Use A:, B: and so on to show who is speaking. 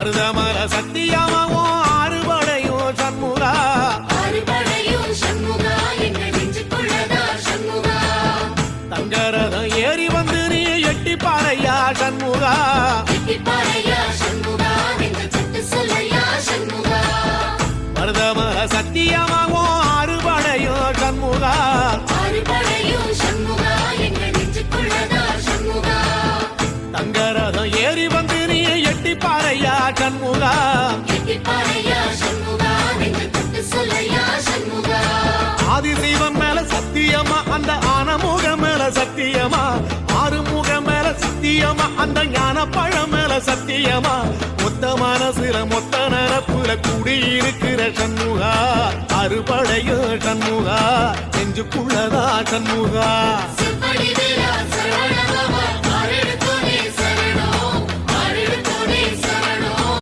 A: மருதமர சத்தியமாவோ ஆறுபடையோ சண்முகா தங்கரதம் ஏறி வந்து நீ எட்டி பாறையா சண்முகா மருதமர சத்தியமாவோ ஆறுபடையோ சண்முகா தங்கரதம் ஏறி வந்து நீ எட்டி பாறையா சண்முகா ஆதிசைவம் மேல சத்தியமா அந்த ஆனமுக மேல சத்தியமா ஆறுமுக மேல சத்தியமா அந்த ஞான பழம் மேல சத்தியமா மொத்த மனசுல மொத்த நரப்புல குடியிருக்கிற சண்முகா அறுபடையோ சண்முகா நெஞ்சுக்குள்ளதா சண்முகா